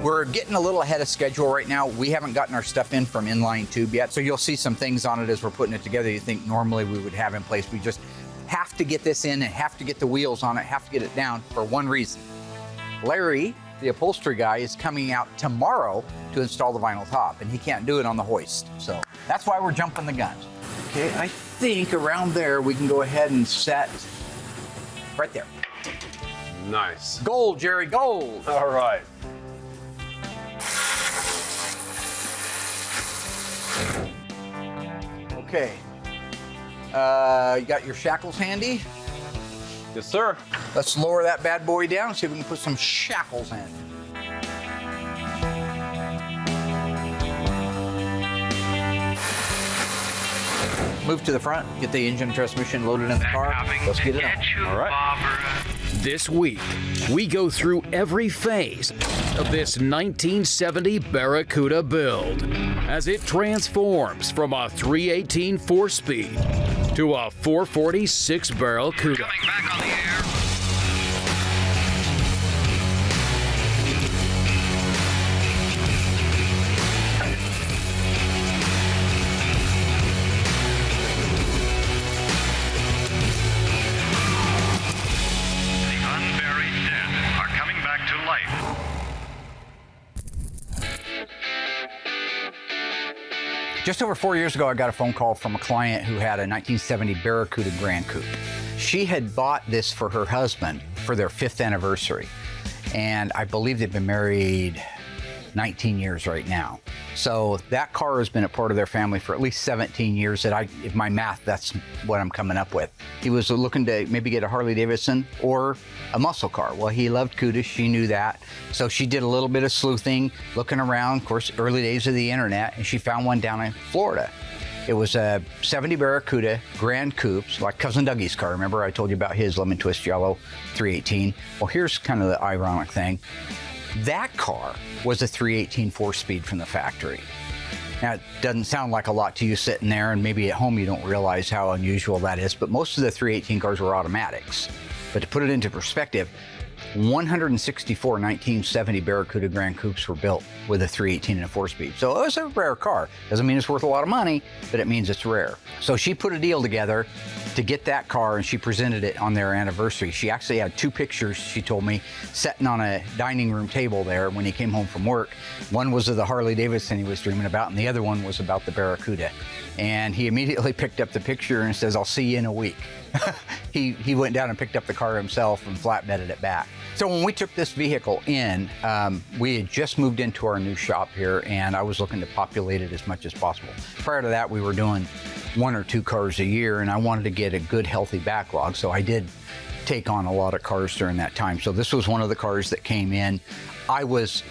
We're getting a little ahead of schedule right now. We haven't gotten our stuff in from inline tube yet, so you'll see some things on it as we're putting it together you think normally we would have in place. We just have to get this in and have to get the wheels on it, have to get it down for one reason. Larry, the upholstery guy, is coming out tomorrow to install the vinyl top, and he can't do it on the hoist. So that's why we're jumping the gun. Okay, I think around there we can go ahead and set right there. Nice. Gold, Jerry, gold. All right. Okay. You got your shackles handy? Yes, sir. Let's lower that bad boy down, see if we can put some shackles in. Move to the front, get the engine transmission loaded in the car. Let's get it on. All right. This week, we go through every phase of this 1970 Barracuda build as it transforms from a 318 4-speed to a 440 6-barrel Cuda. Coming back on the air. The unburied dead are coming back to life. Just over 4 years ago, I got a phone call from a client who had a 1970 Barracuda Grand Coupe. She had bought this for her husband for their 5th anniversary. And I believe they've been married 19 years right now. So that car has been a part of their family for at least 17 years. If my math, that's what I'm coming up with. He was looking to maybe get a Harley Davidson or a muscle car. Well, he loved Cudas, she knew that. So she did a little bit of sleuthing, looking around, of course, early days of the internet, and she found one down in Florida. It was a 70 Barracuda Grand Coupes, like Cousin Dougie's car. Remember I told you about his lemon twist yellow 318? Well, here's kind of the ironic thing. That car was a 318 4-speed from the factory. Now, it doesn't sound like a lot to you sitting there, and maybe at home you don't realize how unusual that is, but most of the 318 cars were automatics. But to put it into perspective, 164 1970 Barracuda Grand Coupes were built with a 318 and a 4-speed. So it was a rare car. Doesn't mean it's worth a lot of money, but it means it's rare. So she put a deal together to get that car, and she presented it on their anniversary. She actually had 2 pictures, she told me, sitting on a dining room table there when he came home from work. One was of the Harley Davidson he was dreaming about, and the other one was about the Barracuda. And he immediately picked up the picture and says, "I'll see you in a week." He went down and picked up the car himself and flatbedded it back. So when we took this vehicle in, we had just moved into our new shop here, and I was looking to populate it as much as possible. Prior to that, we were doing 1 or 2 cars a year, and I wanted to get a good, healthy backlog. So I did take on a lot of cars during that time. So this was one of the cars that came in. I was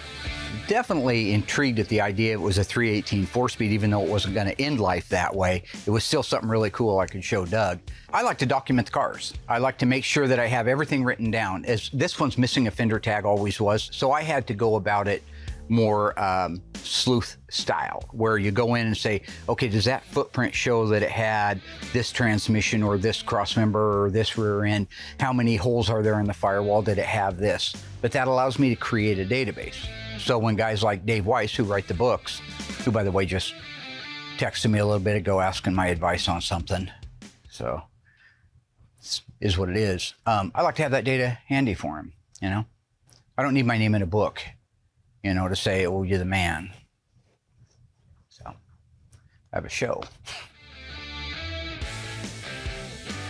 definitely intrigued at the idea it was a 318 4-speed, even though it wasn't going to end life that way. It was still something really cool I could show Doug. I like to document the cars. I like to make sure that I have everything written down. As this one's missing a fender tag, always was, so I had to go about it more sleuth style, where you go in and say, okay, does that footprint show that it had this transmission or this cross member or this rear end? How many holes are there in the firewall? Did it have this? But that allows me to create a database. So when guys like Dave Weiss, who write the books, who by the way just texted me a little bit ago asking my advice on something, so it is what it is. I like to have that data handy for him, you know? I don't need my name in a book, you know, to say, oh, you're the man. So I have a show.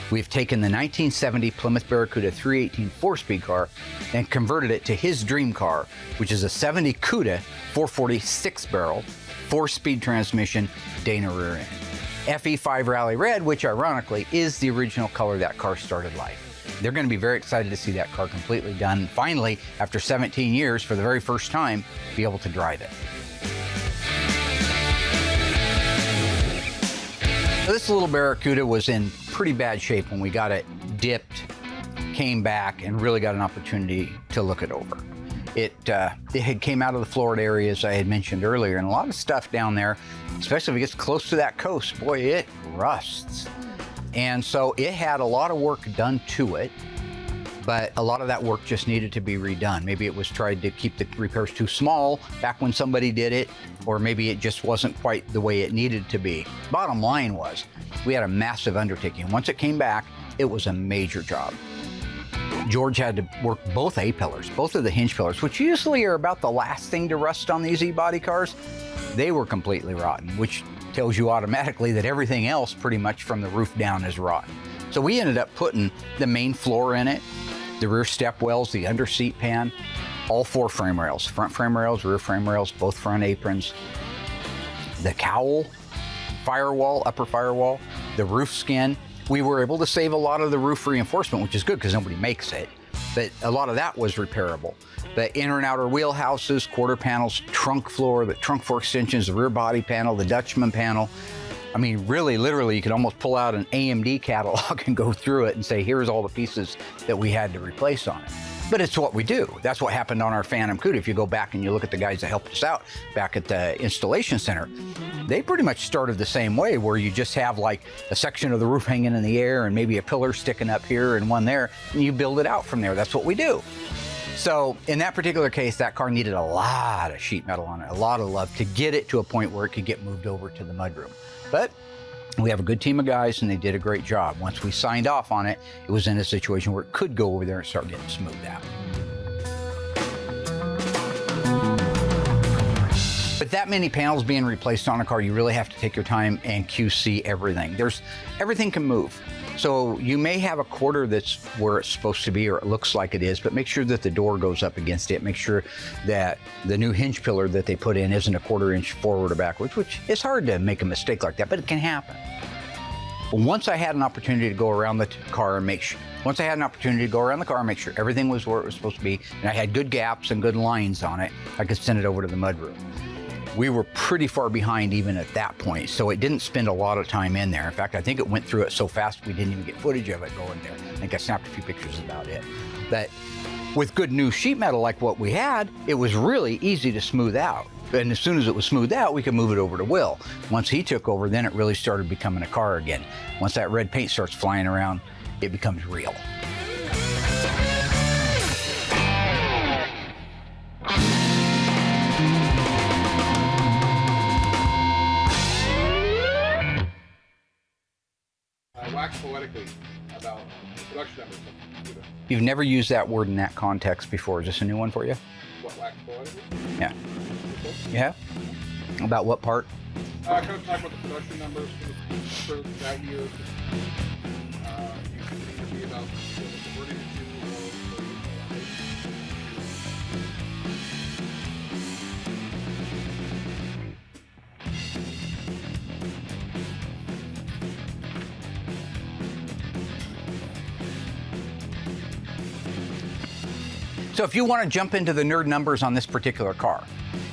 We've taken the 1970 Plymouth Barracuda 318 4-speed car and converted it to his dream car, which is a 70 Cuda 440 6-barrel, 4-speed transmission, Dana rear end. FE5 Rallye Red, which ironically is the original color that car started life. They're going to be very excited to see that car completely done. Finally, after 17 years, for the very first time, be able to drive it. So this little Barracuda was in pretty bad shape when we got it dipped, came back, and really got an opportunity to look it over. It had came out of the Florida area, as I had mentioned earlier, and a lot of stuff down there, especially if it gets close to that coast, boy, it rusts. And so it had a lot of work done to it, but a lot of that work just needed to be redone. Maybe it was tried to keep the repairs too small back when somebody did it, or maybe it just wasn't quite the way it needed to be. Bottom line was, we had a massive undertaking. Once it came back, it was a major job. George had to work both A-pillars, both of the hinge pillars, which usually are about the last thing to rust on these E-body cars. They were completely rotten, which tells you automatically that everything else pretty much from the roof down is rotten. So we ended up putting the main floor in it, the rear step wells, the under seat pan, all 4 frame rails, front frame rails, rear frame rails, both front aprons, the cowl, firewall, upper firewall, the roof skin. We were able to save a lot of the roof reinforcement, which is good because nobody makes it, but a lot of that was repairable. The inner and outer wheelhouses, quarter panels, trunk floor, the trunk floor extensions, the rear body panel, the Dutchman panel. I mean, really, literally, you could almost pull out an AMD catalog and go through it and say, here's all the pieces that we had to replace on it. But it's what we do. That's what happened on our Phantom Cuda. If you go back and you look at the guys that helped us out back at the installation center, they pretty much started the same way, where you just have like a section of the roof hanging in the air and maybe a pillar sticking up here and one there, and you build it out from there. That's what we do. So in that particular case, that car needed a lot of sheet metal on it, a lot of love to get it to a point where it could get moved over to the mudroom. But we have a good team of guys and they did a great job. Once we signed off on it, it was in a situation where it could go over there and start getting smoothed out. But that many panels being replaced on a car, you really have to take your time and QC everything. Everything can move. So you may have a quarter that's where it's supposed to be or it looks like it is, but make sure that the door goes up against it. Make sure that the new hinge pillar that they put in isn't a 1/4 inch forward or backwards, which is hard to make a mistake like that, but it can happen. But once I had an opportunity to go around the car and make sure, everything was where it was supposed to be, and I had good gaps and good lines on it, I could send it over to the mudroom. We were pretty far behind even at that point, so it didn't spend a lot of time in there. In fact, I think it went through it so fast we didn't even get footage of it going there. I think I snapped a few pictures about it. But with good new sheet metal like what we had, it was really easy to smooth out. And as soon as it was smoothed out, we could move it over to Will. Once he took over, then it really started becoming a car again. Once that red paint starts flying around, it becomes real. Wax poetically about production numbers. You've never used that word in that context before. Is this a new one for you? What, wax poetically? Yeah. You have? About what part? Kind of talk about the production numbers for that year. You can either be about converting it to So if you want to jump into the nerd numbers on this particular car,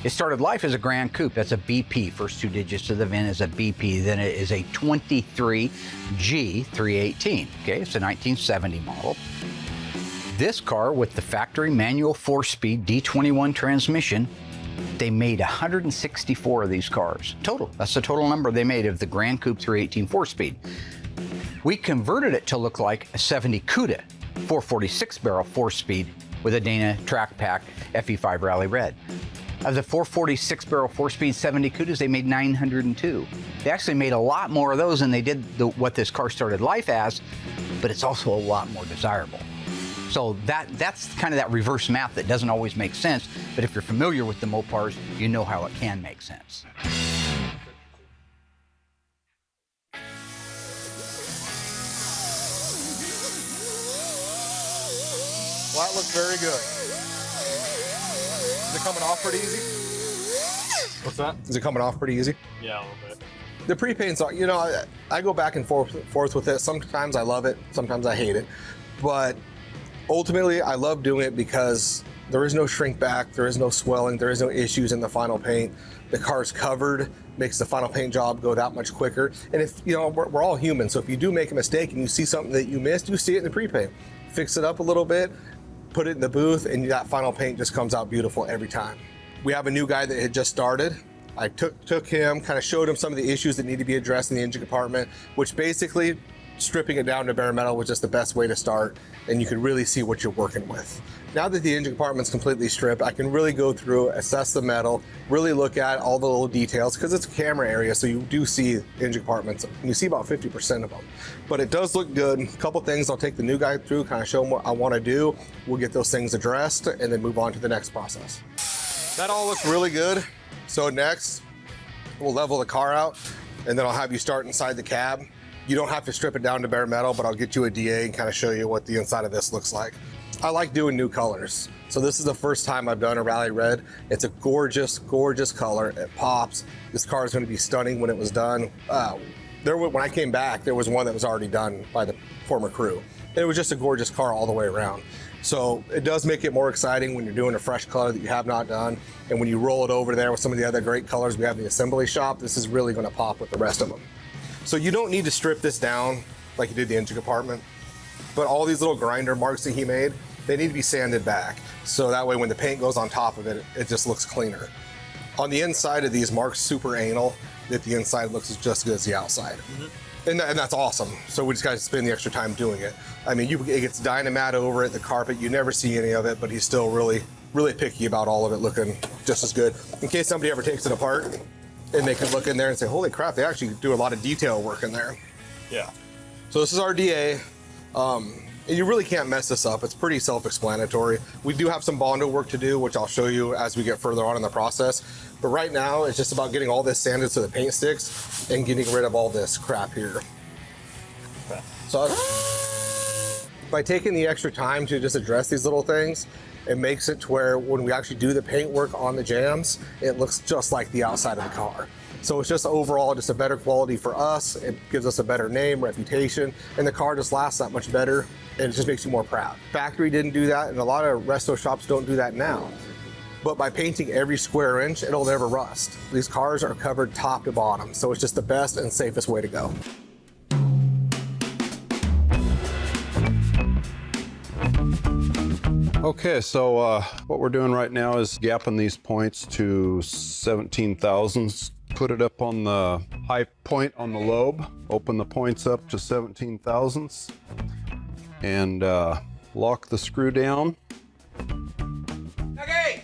it started life as a Grand Coupe. That's a BP. First 2 digits of the VIN is a BP. Then it is a 23G318. Okay, it's a 1970 model. This car with the factory manual 4-speed D21 transmission, they made 164 of these cars total. That's the total number they made of the Grand Coupe 318 4-speed. We converted it to look like a 70 Cuda 446 barrel 4-speed with a Dana track pack FE5 Rallye Red. Of the 446 barrel 4-speed 70 Cudas, they made 902. They actually made a lot more of those than they did what this car started life as, but it's also a lot more desirable. So that's kind of that reverse math that doesn't always make sense, but if you're familiar with the Mopars, you know how it can make sense. Well, that looks very good. Is it coming off pretty easy? What's that? Is it coming off pretty easy? Yeah, a little bit. The pre-paint's, you know, I go back and forth with it. Sometimes I love it, sometimes I hate it. But ultimately, I love doing it because there is no shrink back, there is no swelling, there is no issues in the final paint. The car's covered, makes the final paint job go that much quicker. And if, you know, we're all human, so if you do make a mistake and you see something that you missed, you see it in the pre-paint. Fix it up a little bit, put it in the booth, and that final paint just comes out beautiful every time. We have a new guy that had just started. I took him, kind of showed him some of the issues that need to be addressed in the engine compartment, which basically stripping it down to bare metal was just the best way to start, and you can really see what you're working with. Now that the engine compartment's completely stripped, I can really go through, assess the metal, really look at all the little details, because it's a camera area, so you do see engine compartments, and you see about 50% of them. But it does look good. A couple things I'll take the new guy through, kind of show him what I want to do. We'll get those things addressed, and then move on to the next process. That all looks really good. So next, we'll level the car out, and then I'll have you start inside the cab. You don't have to strip it down to bare metal, but I'll get you a DA and kind of show you what the inside of this looks like. I like doing new colors. So this is the first time I've done a Rallye Red. It's a gorgeous, gorgeous color. It pops. This car is going to be stunning when it was done. When I came back, there was one that was already done by the former crew. It was just a gorgeous car all the way around. So it does make it more exciting when you're doing a fresh color that you have not done. And when you roll it over there with some of the other great colors we have in the assembly shop, this is really going to pop with the rest of them. So you don't need to strip this down like you did the engine compartment, but all these little grinder marks that he made, they need to be sanded back. So that way when the paint goes on top of it, it just looks cleaner. On the inside of these marks, super anal, that the inside looks just as good as the outside. And that's awesome. So we just got to spend the extra time doing it. I mean, it gets Dynamat over it, the carpet, you never see any of it, but he's still really, really picky about all of it looking just as good. In case somebody ever takes it apart, and they can look in there and say, holy crap, they actually do a lot of detail work in there. Yeah. So this is our DA. And you really can't mess this up. It's pretty self-explanatory. We do have some Bondo work to do, which I'll show you as we get further on in the process. But right now, it's just about getting all this sanded so the paint sticks and getting rid of all this crap here. Okay. So by taking the extra time to just address these little things, it makes it to where when we actually do the paint work on the jams, it looks just like the outside of the car. So it's just overall just a better quality for us. It gives us a better name, reputation, and the car just lasts that much better, and it just makes you more proud. Factory didn't do that, and a lot of resto shops don't do that now. But by painting every square inch, it'll never rust. These cars are covered top to bottom, so it's just the best and safest way to go. Okay, so what we're doing right now is gapping these points to 17 thousandths. Put it up on the high point on the lobe, open the points up to 17 thousandths, and lock the screw down. Okay.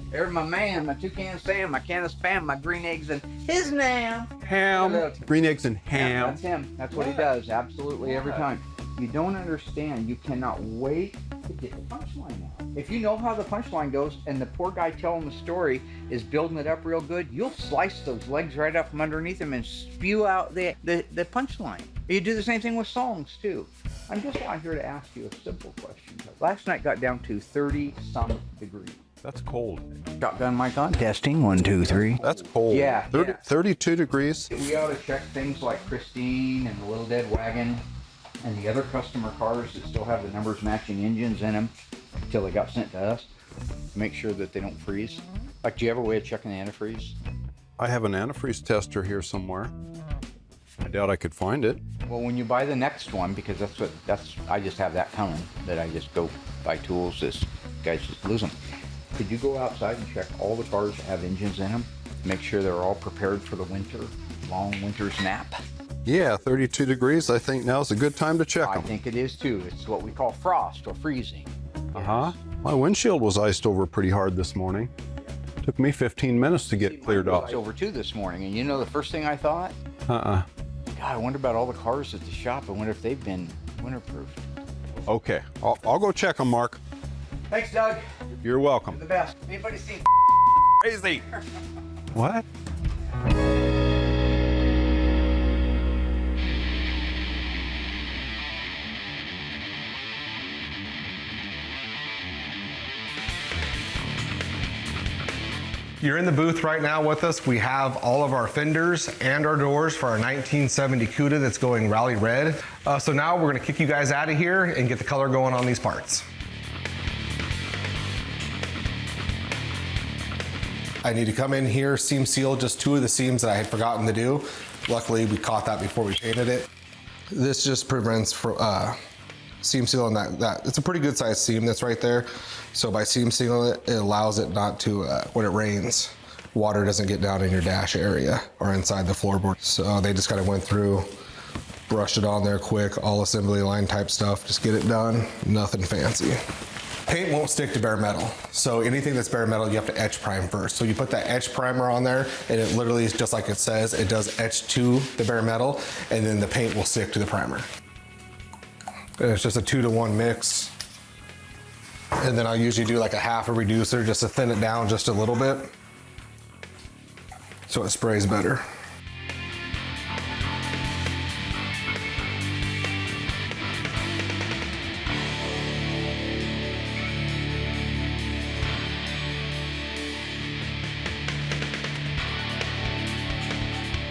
There's my man, my toucan Sam, my can of spam, my green eggs and his name. Ham. Green eggs and ham. That's him. That's what he does. Absolutely every time. You don't understand. You cannot wait to get the punchline out. If you know how the punchline goes and the poor guy telling the story is building it up real good, you'll slice those legs right up from underneath him and spew out the punchline. You do the same thing with songs too. I'm just out here to ask you a simple question. Last night got down to 30-some degrees. That's cold. Shotgun mic on. Testing. 1, 2, 3. That's cold. Yeah, 32 degrees. We ought to check things like Christine and the Little Dead Wagon and the other customer cars that still have the numbers matching engines in them until they got sent to us. Make sure that they don't freeze. Like, do you have a way of checking the antifreeze? I have an antifreeze tester here somewhere. I doubt I could find it. Well, when you buy the next one, because I just have that coming, that I just go buy tools, this guys just lose them. Could you go outside and check all the cars that have engines in them? Make sure they're all prepared for the winter, long winter's nap? Yeah, 32 degrees. I think now's a good time to check I them. think it is too. It's what we call frost or freezing. Uh-huh. My windshield was iced over pretty hard this morning. Took me 15 minutes to get cleared off. It's over too this morning, and you know the first thing I thought? God, I wonder about all the cars at the shop. I wonder if they've been winterproof. Okay, I'll go check them, Mark. Thanks, Doug. You're welcome. You're the best. Anybody seen Crazy. What? You're in the booth right now with us. We have all of our fenders and our doors for our 1970 Cuda that's going Rallye Red. So now we're gonna kick you guys out of here and get the color going on these parts. I need to come in here, seam seal just 2 of the seams that I had forgotten to do. Luckily, we caught that before we painted it. This just prevents seam sealing that. It's a pretty good sized seam that's right there. So by seam sealing it, it allows it not to, when it rains, water doesn't get down in your dash area or inside the floorboard. So they just kind of went through, brush it on there quick, all assembly line type stuff. Just get it done, nothing fancy. Paint won't stick to bare metal. So anything that's bare metal, you have to etch prime first. So you put that etch primer on there and it literally is just like it says, it does etch to the bare metal and then the paint will stick to the primer. And it's just a 2-to-1 mix. And then I'll usually do like a half a reducer just to thin it down just a little bit so it sprays better.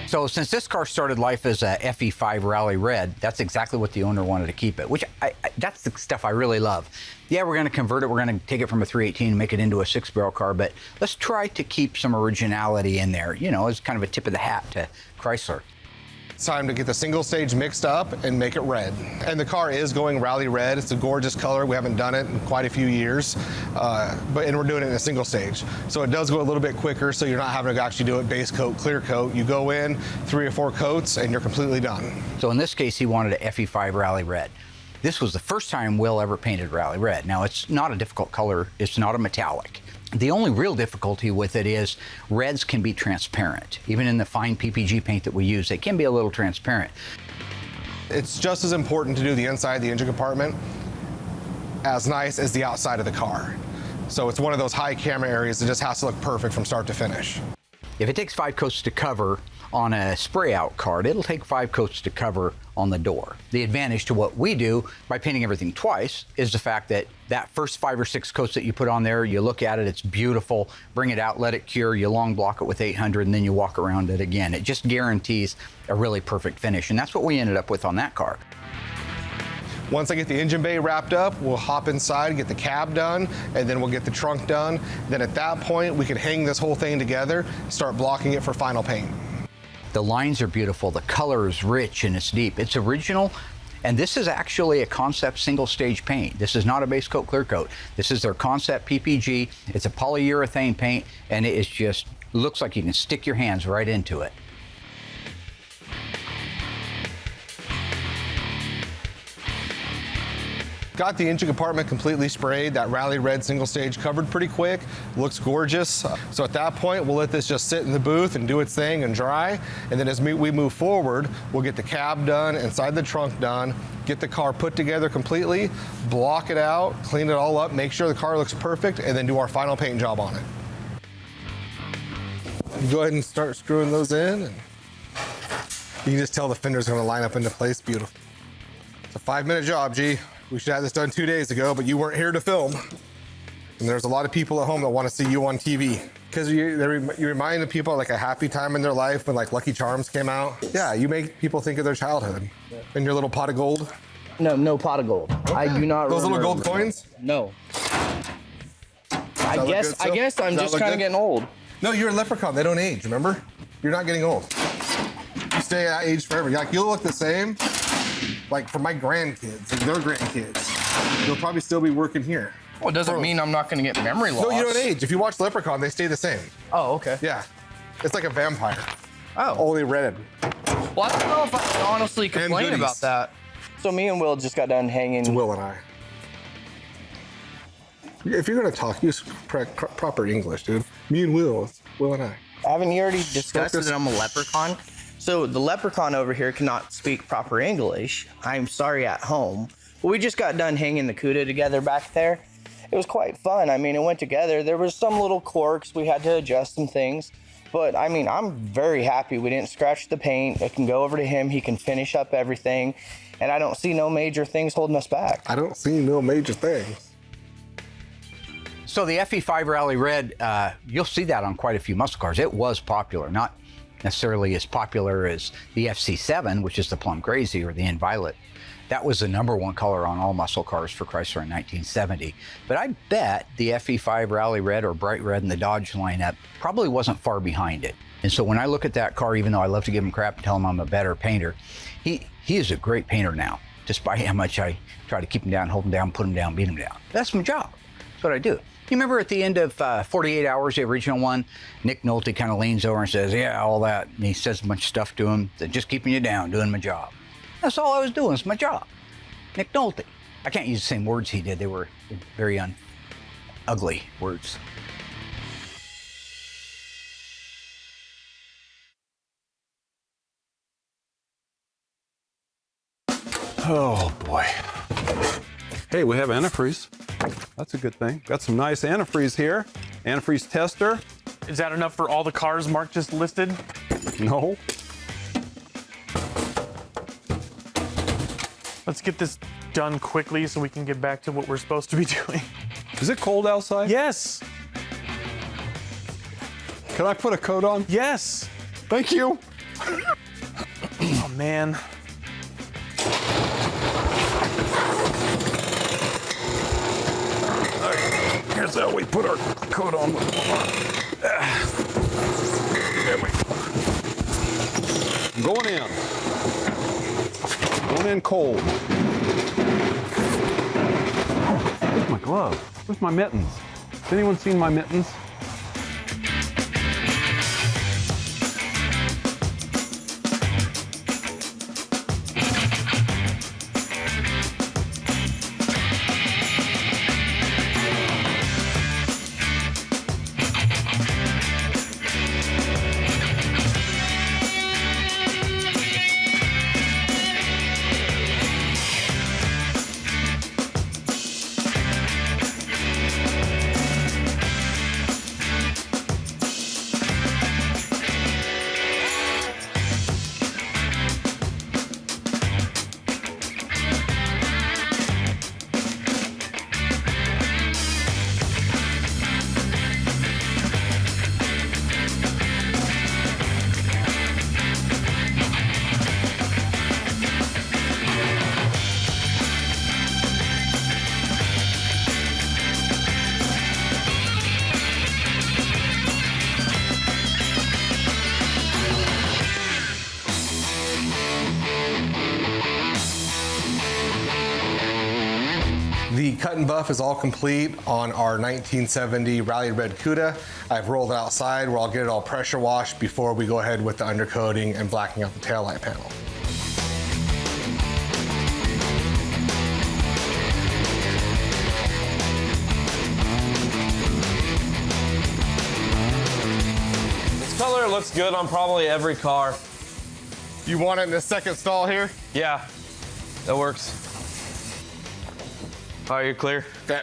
So since this car started life as a FE5 Rallye Red, that's exactly what the owner wanted to keep it, which that's the stuff I really love. Yeah, we're going to convert it. We're going to take it from a 318 and make it into a 6-barrel car, but let's try to keep some originality in there, you know, as kind of a tip of the hat to Chrysler. It's time to get the single stage mixed up and make it red. And the car is going Rallye Red. It's a gorgeous color. We haven't done it in quite a few years, and we're doing it in a single stage. So it does go a little bit quicker, so you're not having to actually do it base coat, clear coat. You go in 3 or 4 coats and you're completely done. So in this case, he wanted a FE5 Rallye Red. This was the first time Will ever painted Rallye Red. Now, it's not a difficult color. It's not a metallic. The only real difficulty with it is reds can be transparent. Even in the fine PPG paint that we use, they can be a little transparent. It's just as important to do the inside of the engine compartment as nice as the outside of the car. So it's one of those high camera areas that just has to look perfect from start to finish. If it takes 5 coats to cover on a spray out card, it'll take 5 coats to cover on the door. The advantage to what we do by painting everything twice is the fact that that first 5 or 6 coats that you put on there, you look at it, it's beautiful, bring it out, let it cure, you long block it with 800, and then you walk around it again. It just guarantees a really perfect finish, and that's what we ended up with on that car. Once I get the engine bay wrapped up, we'll hop inside, get the cab done, and then we'll get the trunk done. Then at that point, we can hang this whole thing together, start blocking it for final paint. The lines are beautiful, the color is rich and it's deep. It's original, and this is actually a concept single stage paint. This is not a base coat, clear coat. This is their concept PPG. It's a polyurethane paint, and it is just, looks like you can stick your hands right into it. Got the engine compartment completely sprayed, that Rallye Red single stage covered pretty quick, looks gorgeous. So at that point, we'll let this just sit in the booth and do its thing and dry. And then as we move forward, we'll get the cab done, inside the trunk done, get the car put together completely, block it out, clean it all up, make sure the car looks perfect, and then do our final paint job on it. Go ahead and start screwing those in. And you can just tell the fender's gonna line up into place, beautiful. It's a 5-minute job, G. We should have this done 2 days ago, but you weren't here to film. And there's a lot of people at home that want to see you on TV. Because you remind the people like a happy time in their life when like Lucky Charms came out. Yeah, you make people think of their childhood. And your little pot of gold. No pot of gold. Okay. I do not Those little gold remember. coins? No. I guess I'm just kind of getting old. No, you're a leprechaun. They don't age, remember? You're not getting old. You stay that age forever. Like, you'll look the same. Like for my grandkids, like their grandkids, you'll probably still be working here. Well, it doesn't mean I'm not going to get memory loss. No, you don't age. If you watch Leprechaun, they stay the same. Oh, okay. Yeah. It's like a vampire. Oh. Only red. Well, I don't know if I can honestly complain goodies. about that. So me and Will just got done hanging. It's Will and I. If you're going to talk, use proper English, dude. Me and Will. It's Will and I. Haven't you already discussed that I'm a leprechaun? So the leprechaun over here cannot speak proper English. I'm sorry at home. But we just got done hanging the Cuda together back there. It was quite fun. I mean, it went together. There was some little quirks. We had to adjust some things. But I mean, I'm very happy we didn't scratch the paint. I can go over to him. He can finish up everything. And I don't see no major things holding us back. I don't see no major things. So the FE5 Rallye Red, you'll see that on quite a few muscle cars. It was popular, not necessarily as popular as the FC7, which is the plum crazy, or the Inviolet. That was the #1 color on all muscle cars for Chrysler in 1970. But I bet the FE5 Rallye Red or Bright Red in the Dodge lineup probably wasn't far behind it. And so when I look at that car, even though I love to give him crap and tell him I'm a better painter, he is a great painter now, despite how much I try to keep him down, hold him down, put him down, beat him down. That's my job. That's what I do. You remember at the end of 48 Hours, the original one, Nick Nolte kind of leans over and says, yeah, all that. And he says a bunch of stuff to him, that just keeping you down, doing my job. That's all I was doing. It's my job. Nick Nolte. I can't use the same words he did. They were very ugly words. Oh boy. Hey, we have antifreeze. That's a good thing. Got some nice antifreeze here. Antifreeze tester. Is that enough for all the cars Mark just listed? No. Let's get this done quickly so we can get back to what we're supposed to be doing. Is it cold outside? Yes, Can I put a coat on? yes. Thank you. Oh man. Here's how we put our coat on. There we go. I'm going in. Going in cold. Where's my glove? Where's my mittens? Has anyone seen my mittens? The cut and buff is all complete on our 1970 Rallye Red Cuda. I've rolled it outside where I'll get it all pressure washed before we go ahead with the undercoating and blacking out the taillight panel. This color looks good on probably every car. You want it in the second stall here? Yeah, that works. All right, you're clear? Okay.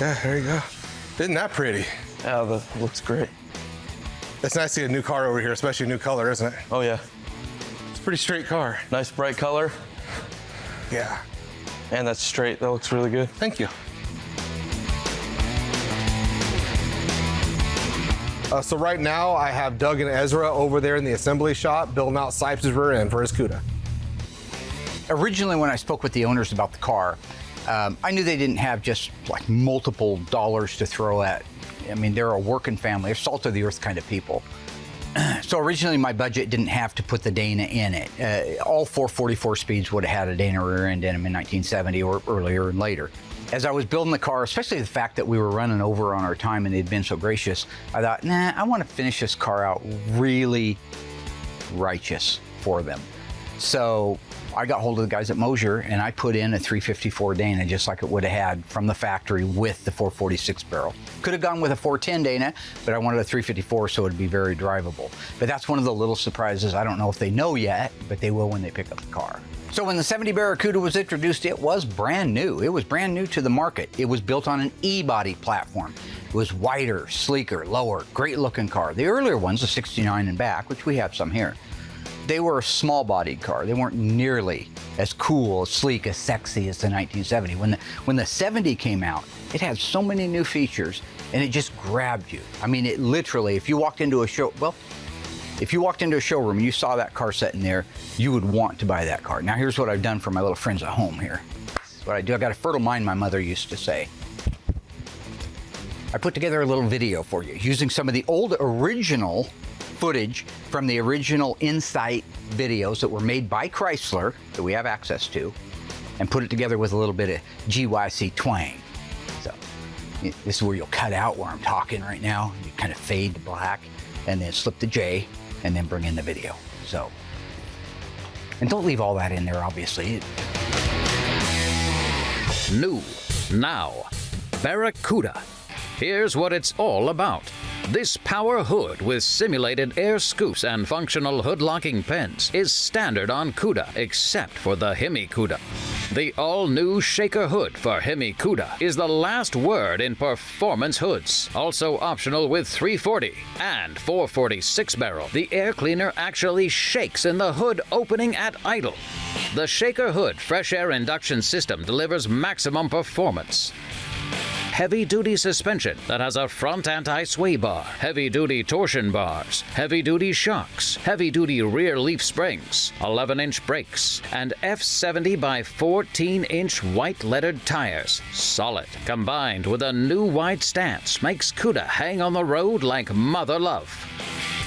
Yeah, there you go. Isn't that pretty? Yeah, that looks great. It's nice to see a new car over here, especially a new color, isn't it? Oh yeah, It's a pretty straight car. nice bright color. Yeah. And that's straight, that looks really good. Thank you. So right now I have Doug and Ezra over there in the assembly shop building out Sipes' rear end for his Cuda. Originally, when I spoke with the owners about the car, I knew they didn't have just like multiple dollars to throw at. I mean, they're a working family, they're salt of the earth kind of people. So originally my budget didn't have to put the Dana in it. All 444 speeds would have had a Dana rear end in them in 1970 or earlier and later. As I was building the car, especially the fact that we were running over on our time and they'd been so gracious, I thought, nah, I want to finish this car out really righteous for them. So I got hold of the guys at Mosier and I put in a 354 Dana just like it would have had from the factory with the 446 barrel. Could have gone with a 410 Dana, but I wanted a 354 so it'd be very drivable. But that's one of the little surprises. I don't know if they know yet, but they will when they pick up the car. So when the 70 Barracuda was introduced, it was brand new. It was brand new to the market. It was built on an E-body platform. It was wider, sleeker, lower, great looking car. The earlier ones, the 69 and back, which we have some here, they were a small bodied car. They weren't nearly as cool, as sleek, as sexy as the 1970. When the 70 came out, it had so many new features and it just grabbed you. I mean, it literally, if you walked into a showroom and you saw that car sitting there, you would want to buy that car. Now here's what I've done for my little friends at home here. This is what I do. I got a fertile mind, my mother used to say. I put together a little video for you using some of the old original footage from the original Insight videos that were made by Chrysler that we have access to, and put it together with a little bit of GYC twang. So this is where you'll cut out where I'm talking right now. You kind of fade to black. and then slip the J, and then bring in the video. So, and don't leave all that in there, obviously. New, now, Barracuda. Here's what it's all about. This power hood with simulated air scoops and functional hood locking pins is standard on Cuda except for the Hemi Cuda. The all-new shaker hood for Hemi Cuda is the last word in performance hoods. Also optional with 340 and 446 barrel. The air cleaner actually shakes in the hood opening at idle. The shaker hood fresh air induction system delivers maximum performance. Heavy-duty suspension that has a front anti-sway bar, heavy-duty torsion bars, heavy-duty shocks, heavy-duty rear leaf springs, 11-inch brakes, and F70 by 14-inch white-lettered tires. Solid, combined with a new wide stance, makes Cuda hang on the road like mother love.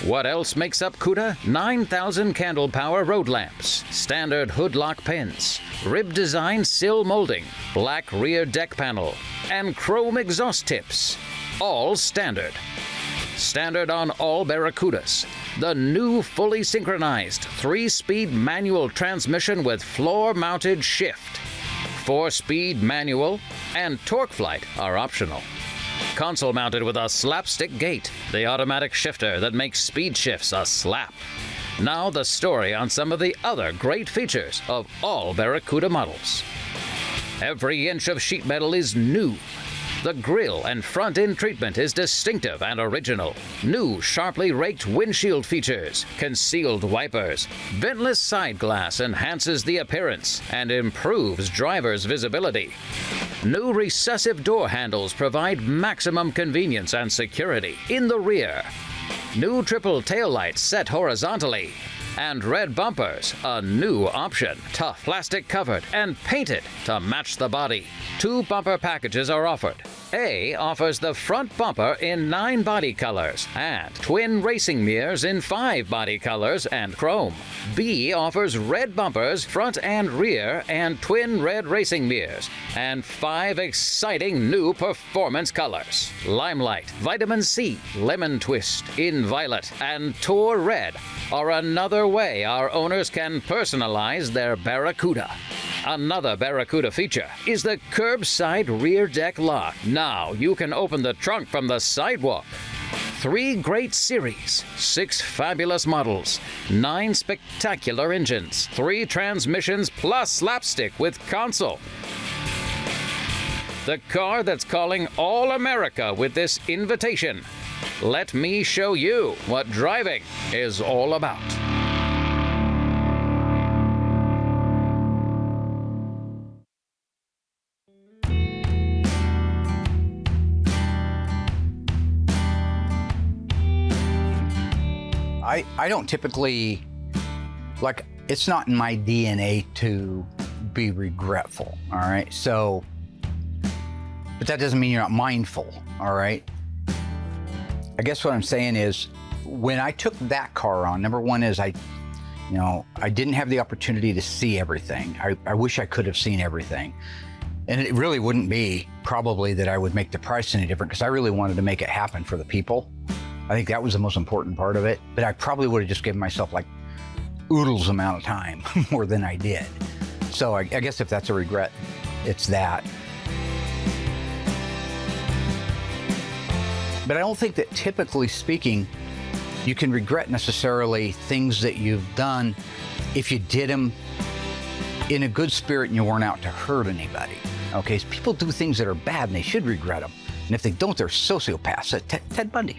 What else makes up Cuda? 9,000 candle power road lamps, standard hood lock pins, rib design sill molding, black rear deck panel, and chrome exhaust tips. All standard. Standard on all Barracudas. The new fully synchronized 3-speed manual transmission with floor-mounted shift. 4-speed manual and torque flight are optional. Console mounted with a slapstick gate, the automatic shifter that makes speed shifts a slap. Now the story on some of the other great features of all Barracuda models. Every inch of sheet metal is new. The grille and front end treatment is distinctive and original. New sharply raked windshield features, concealed wipers, ventless side glass enhances the appearance and improves driver's visibility. New recessive door handles provide maximum convenience and security in the rear. New triple taillights set horizontally. And red bumpers, a new option. Tough plastic covered and painted to match the body. 2 bumper packages are offered. A offers the front bumper in 9 body colors and twin racing mirrors in 5 body colors and chrome. B offers red bumpers front and rear and twin red racing mirrors and 5 exciting new performance colors. Limelight, Vitamin C, Lemon Twist, In Violet, and Tour Red are another way our owners can personalize their Barracuda. Another Barracuda feature is the curbside rear deck lock. Now you can open the trunk from the sidewalk. 3 great series, 6 fabulous models, 9 spectacular engines, 3 transmissions plus slapstick with console. The car that's calling all America with this invitation. Let me show you what driving is all about. I don't typically, like, it's not in my DNA to be regretful, all right? So, but that doesn't mean you're not mindful, all right? I guess what I'm saying is, when I took that car on, number one is I didn't have the opportunity to see everything. I wish I could have seen everything. And it really wouldn't be probably that I would make the price any different, because I really wanted to make it happen for the people. I think that was the most important part of it. But I probably would have just given myself like oodles amount of time more than I did. So I guess if that's a regret, it's that. But I don't think that, typically speaking, you can regret necessarily things that you've done if you did them in a good spirit and you weren't out to hurt anybody. Okay, so people do things that are bad and they should regret them. And if they don't, they're sociopaths. Ted Bundy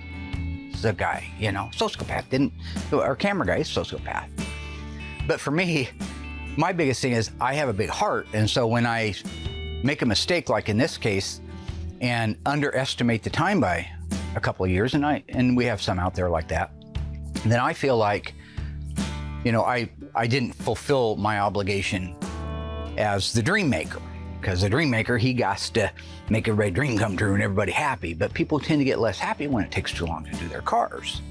is a guy, sociopath. Our camera guy is sociopath. But for me, my biggest thing is I have a big heart. And so when I make a mistake, like in this case, and underestimate the time by a couple of years, and we have some out there like that, then I feel like, I didn't fulfill my obligation as the dream maker. Because the dream maker, he got to make everybody's dream come true and everybody happy. But people tend to get less happy when it takes too long to do their cars.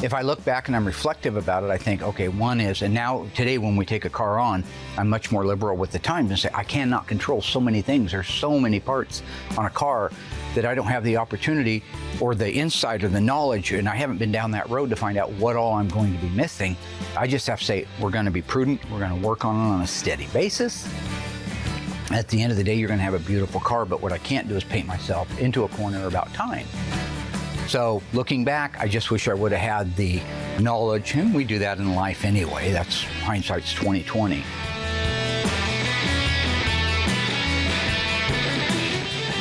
If I look back and I'm reflective about it, I think, okay, one is, and now today when we take a car on, I'm much more liberal with the times and say, I cannot control so many things. There's so many parts on a car that I don't have the opportunity or the insight or the knowledge, and I haven't been down that road to find out what all I'm going to be missing. I just have to say, we're going to be prudent. We're going to work on a steady basis. At the end of the day, you're going to have a beautiful car, but what I can't do is paint myself into a corner about time. So looking back, I just wish I would have had the knowledge, and we do that in life anyway. That's hindsight's 20/20.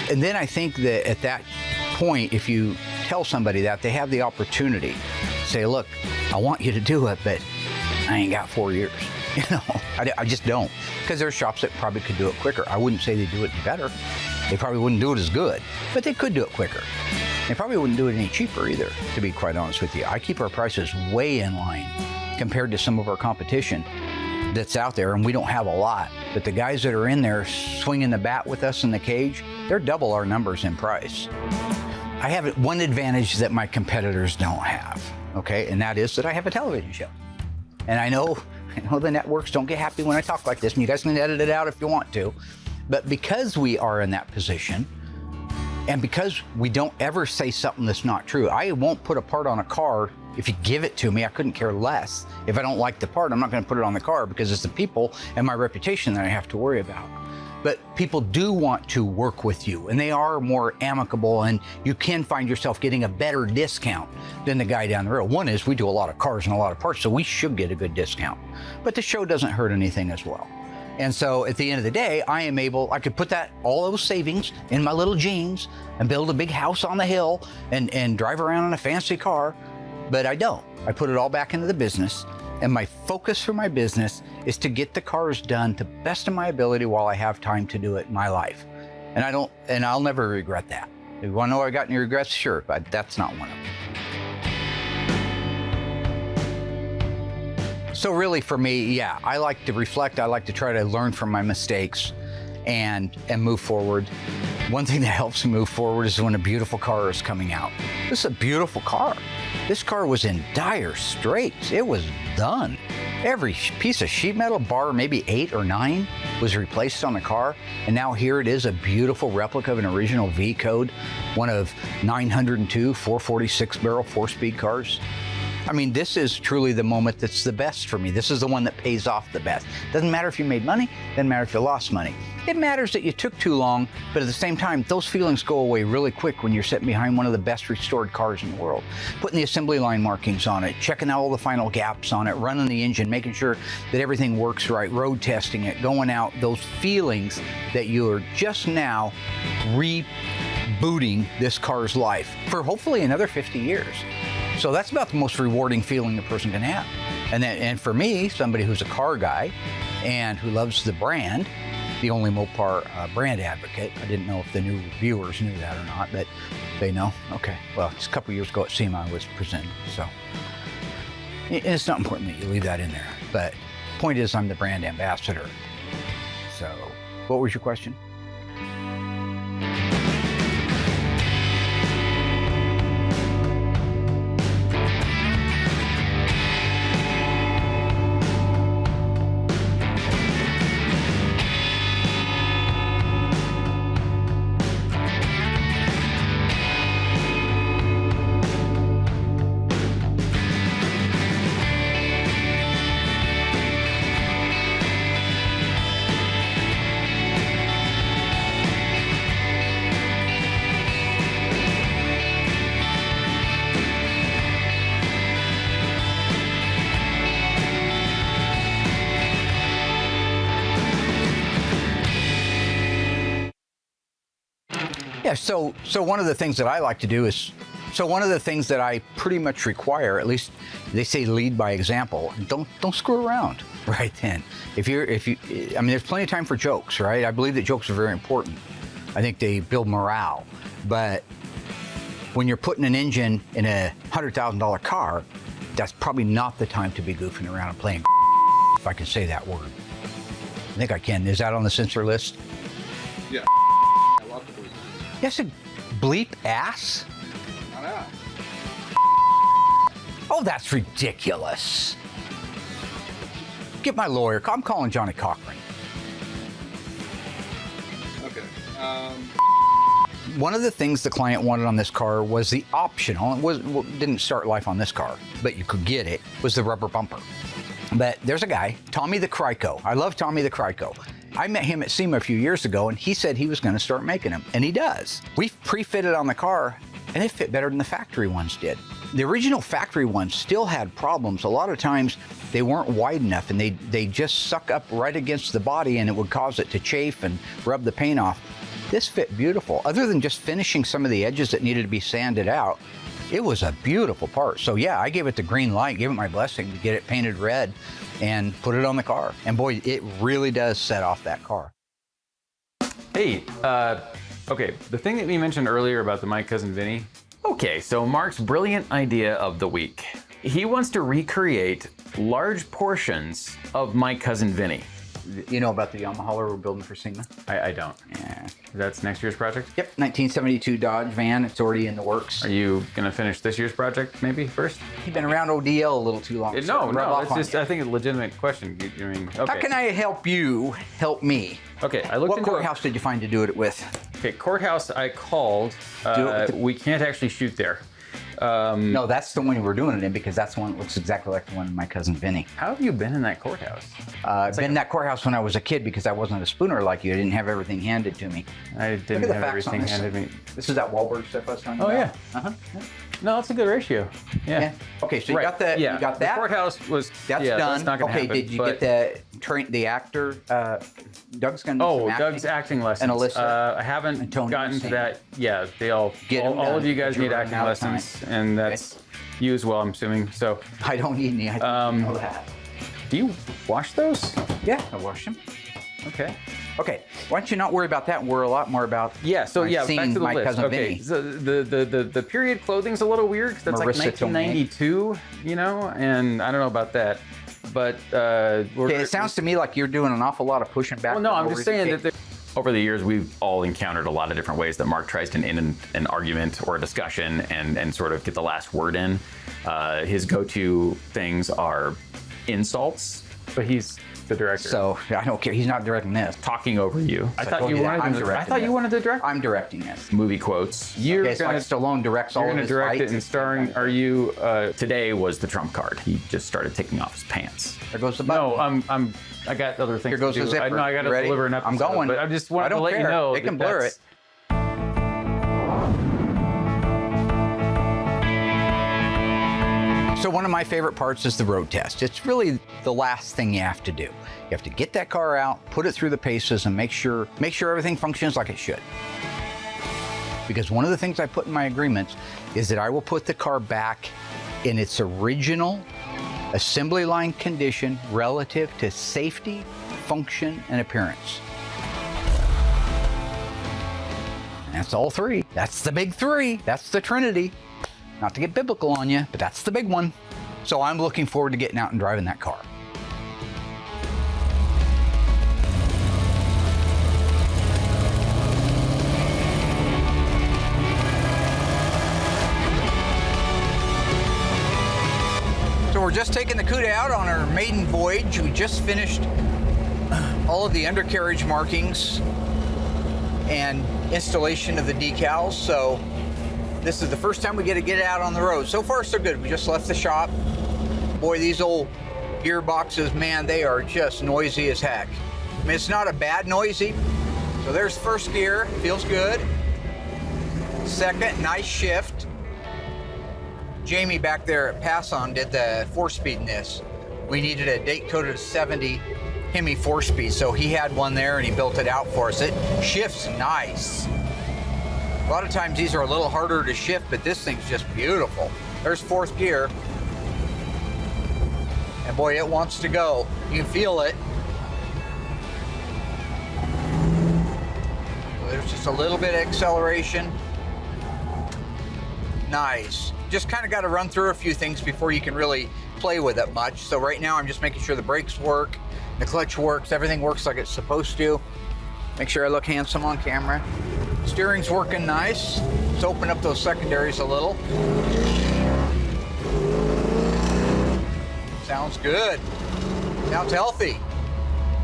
And then I think that at that point, if you tell somebody that, they have the opportunity to say, look, I want you to do it, but I ain't got 4 years. You know, I just don't. Because there are shops that probably could do it quicker. I wouldn't say they do it better. They probably wouldn't do it as good, but they could do it quicker. They probably wouldn't do it any cheaper either, to be quite honest with you. I keep our prices way in line compared to some of our competition that's out there, and we don't have a lot. But the guys that are in there swinging the bat with us in the cage, they're double our numbers in price. I have one advantage that my competitors don't have, okay? And that is that I have a television show. And I know the networks don't get happy when I talk like this, and you guys can edit it out if you want to. But because we are in that position, and because we don't ever say something that's not true, I won't put a part on a car. If you give it to me, I couldn't care less. If I don't like the part, I'm not going to put it on the car because it's the people and my reputation that I have to worry about. But people do want to work with you, and they are more amicable, and you can find yourself getting a better discount than the guy down the road. One is we do a lot of cars and a lot of parts, so we should get a good discount. But the show doesn't hurt anything as well. And so at the end of the day, I could put all those savings in my little jeans and build a big house on the hill and drive around in a fancy car, but I don't. I put it all back into the business, and my focus for my business is to get the cars done to the best of my ability while I have time to do it in my life. And I'll never regret that. If you want to know if I got any regrets? Sure, but that's not one of them. So really for me, yeah, I like to reflect. I like to try to learn from my mistakes and move forward. One thing that helps me move forward is when a beautiful car is coming out. This is a beautiful car. This car was in dire straits. It was done. Every piece of sheet metal, bar maybe 8 or 9, was replaced on the car. And now here it is, a beautiful replica of an original V code, one of 902 446 barrel 4-speed cars. I mean, this is truly the moment that's the best for me. This is the one that pays off the best. Doesn't matter if you made money, doesn't matter if you lost money. It matters that you took too long, but at the same time, those feelings go away really quick when you're sitting behind one of the best restored cars in the world. Putting the assembly line markings on it, checking out all the final gaps on it, running the engine, making sure that everything works right, road testing it, going out, those feelings that you are just now rebooting this car's life for hopefully another 50 years. So that's about the most rewarding feeling a person can have. And for me, somebody who's a car guy and who loves the brand, the only Mopar brand advocate. I didn't know if the new viewers knew that or not, but they know. Okay. Well, just a couple years ago at SEMA, I was presenting. So it's not important that you leave that in there. But point is, I'm the brand ambassador. So what was your question? Yeah, so one of the things that I like to do is, one of the things that I pretty much require, at least they say lead by example, don't screw around right then. I mean, there's plenty of time for jokes, right? I believe that jokes are very important. I think they build morale, but when you're putting an engine in a $100,000 car, that's probably not the time to be goofing around and playing, if I can say that word. I think I can. Is that on the censor list? Yeah. Lots of bleep. Yes, a bleep ass? Yeah. Oh, that's ridiculous. Get my lawyer. I'm calling Johnny Cochran. Okay. One of the things the client wanted on this car was the optional, didn't start life on this car, but you could get it, was the rubber bumper. But there's a guy, Tommy the Crico. I love Tommy the Crico. I met him at SEMA a few years ago, and he said he was going to start making them, and he does. We've pre-fitted on the car, and it fit better than the factory ones did. The original factory ones still had problems. A lot of times they weren't wide enough, and they just suck up right against the body, and it would cause it to chafe and rub the paint off. This fit beautiful. Other than just finishing some of the edges that needed to be sanded out, it was a beautiful part. So yeah, I gave it the green light, gave it my blessing to get it painted red and put it on the car. And boy, it really does set off that car. Hey, okay, the thing that we mentioned earlier about the My Cousin Vinny. Okay, so Mark's brilliant idea of the week. He wants to recreate large portions of My Cousin Vinny. You know about the Yamaha we're building for SEMA? I don't. Yeah. That's next year's project? Yep, 1972 Dodge van. It's already in the works. Are you gonna finish this year's project maybe first? You've been around ODL a little too long. No, it's just, I think it's a legitimate question. I mean, okay. How can I help you help me? Okay, I looked What into courthouse did you find to do it with? Okay, courthouse I called. We can't actually shoot there. No, that's the one we're doing it in because that's the one that looks exactly like the one of My Cousin Vinny. How have you been in that courthouse? I've been in that courthouse when I was a kid because I wasn't a spooner like you. I didn't have everything handed to me. I didn't have everything handed me. This is that Wahlberg stuff I was talking about? Yeah. Uh-huh. No, that's a good ratio. Yeah. Okay, so you got that. Yeah. You got The that. courthouse was. That's yeah, done. That's not gonna happen, did you but- get the actor? Doug's gonna. Do some Doug's acting lessons. And Alyssa. I haven't And Tony gotten was to saying. that. Yeah, they all. Get 'em all done. of you guys You're need running acting out of time. lessons, and that's you as well. I'm assuming. So, I don't need any. I think you know that. do you wash those? Yeah, I wash them. Okay. Okay, why don't you not worry about that and worry a lot more about Yeah, so my back scene, to the My list. Cousin Okay, Vinny. so the period clothing's a little weird because that's Marissa like 1992, you know, and I don't know about that, but It sounds to me like you're doing an awful lot of pushing back. well, no, I'm over just the saying cake. that over the years we've all encountered a lot of different ways that Mark tries to end an argument or a discussion and sort of get the last word in. His go-to things are insults, but he's the director. So I don't care. He's not directing this. Talking over you. I thought you wanted to direct. I'm directing this. Movie quotes. You're Okay, so like Stallone directs all You're of gonna his direct fights. it and starring. Are you? Today was the trump card. He just started taking off his pants. There goes the button. No, I got other things. Here goes to the do. zipper. I know I got to You ready? deliver an episode. I'm going. But I just wanted I don't to let care. you know. They can that blur that's- it. So one of my favorite parts is the road test. It's really the last thing you have to do. You have to get that car out, put it through the paces, and make sure everything functions like it should. Because one of the things I put in my agreements is that I will put the car back in its original assembly line condition relative to safety, function, and appearance. And that's all three. That's the big three. That's the Trinity. Not to get biblical on you, but that's the big one. So I'm looking forward to getting out and driving that car. So we're just taking the Cuda out on our maiden voyage. We just finished all of the undercarriage markings and installation of the decals. So this is the first time we get to get out on the road. So far, so good. We just left the shop. Boy, these old gearboxes, man, they are just noisy as heck. I mean, it's not a bad noisy. So there's first gear, feels good. Second, nice shift. Jamie back there at Pass On did the 4-speed in this. We needed a date-coded 70 Hemi 4-speed, so he had one there and he built it out for us. It shifts nice. A lot of times these are a little harder to shift, but this thing's just beautiful. There's fourth gear. And boy, it wants to go. You can feel it. So there's just a little bit of acceleration. Nice. Just kind of got to run through a few things before you can really play with it much. So right now I'm just making sure the brakes work, the clutch works, everything works like it's supposed to. Make sure I look handsome on camera. Steering's working nice. Let's open up those secondaries a little. Sounds good. Sounds healthy.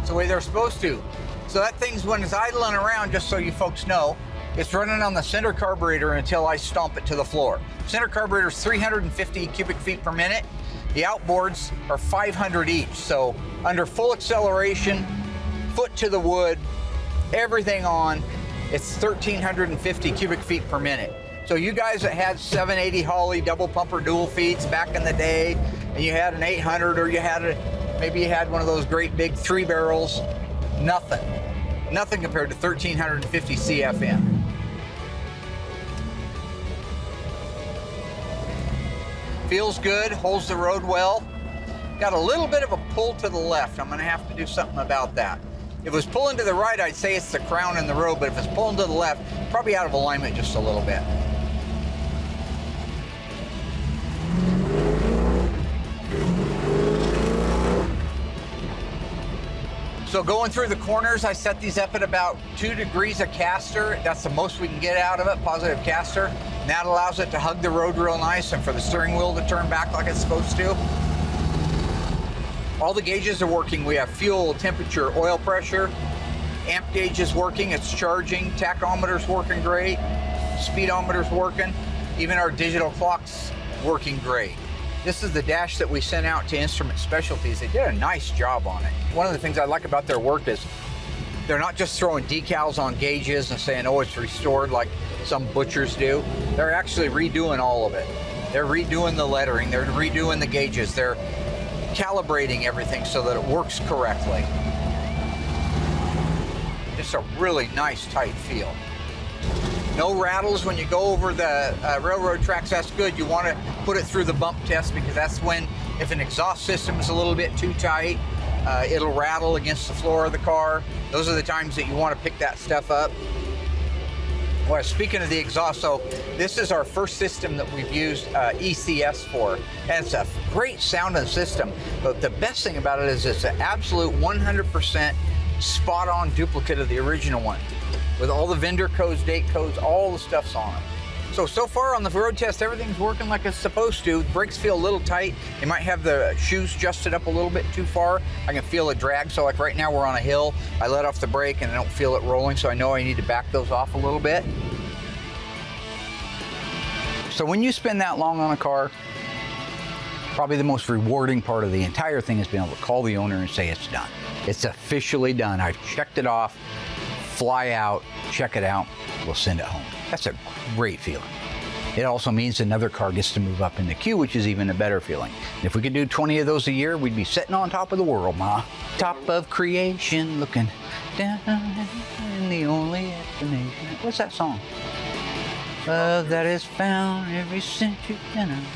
It's the way they're supposed to. So that thing's when it's idling around, just so you folks know, It's running on the center carburetor until I stomp it to the floor. Center carburetor is 350 cubic feet per minute. The outboards are 500 each. So under full acceleration, foot to the wood, everything on, it's 1,350 cubic feet per minute. So you guys that had 780 Holley double pumper dual feeds back in the day, and you had an 800, or maybe you had one of those great big 3 barrels, nothing compared to 1,350 CFM. Feels good, holds the road well. Got a little bit of a pull to the left. I'm gonna have to do something about that. If it was pulling to the right, I'd say it's the crown in the road, but if it's pulling to the left, probably out of alignment just a little bit. So going through the corners, I set these up at about 2 degrees of caster. That's the most we can get out of it, positive caster. And that allows it to hug the road real nice and for the steering wheel to turn back like it's supposed to. All the gauges are working. We have fuel, temperature, oil pressure. Amp gauge is working, it's charging. Tachometer's working great. Speedometer's working. Even our digital clock's working great. This is the dash that we sent out to Instrument Specialties. They did a nice job on it. One of the things I like about their work is they're not just throwing decals on gauges and saying, oh, it's restored like some butchers do. They're actually redoing all of it. They're redoing the lettering, they're redoing the gauges, they're calibrating everything so that it works correctly. Just a really nice, tight feel. No rattles when you go over the railroad tracks. That's good. You want to put it through the bump test, because that's when, if an exhaust system is a little bit too tight, it'll rattle against the floor of the car. Those are the times that you want to pick that stuff up. Well, speaking of the exhaust, so this is our first system that we've used ECS for, and it's a great sounding system. But the best thing about it is it's an absolute 100% spot-on duplicate of the original one, with all the vendor codes, date codes, all the stuff's on it. So far on the road test, everything's working like it's supposed to. Brakes feel a little tight. You might have the shoes adjusted up a little bit too far. I can feel a drag. So like right now we're on a hill. I let off the brake and I don't feel it rolling, so I know I need to back those off a little bit. So when you spend that long on a car, probably the most rewarding part of the entire thing is being able to call the owner and say it's done. It's officially done. I've checked it off. Fly out, check it out, we'll send it home. That's a great feeling. It also means another car gets to move up in the queue, which is even a better feeling. And if we could do 20 of those a year, we'd be sitting on top of the world, Ma. Top of creation, looking down, and the only explanation. What's that song? Love that is found every since you've been around.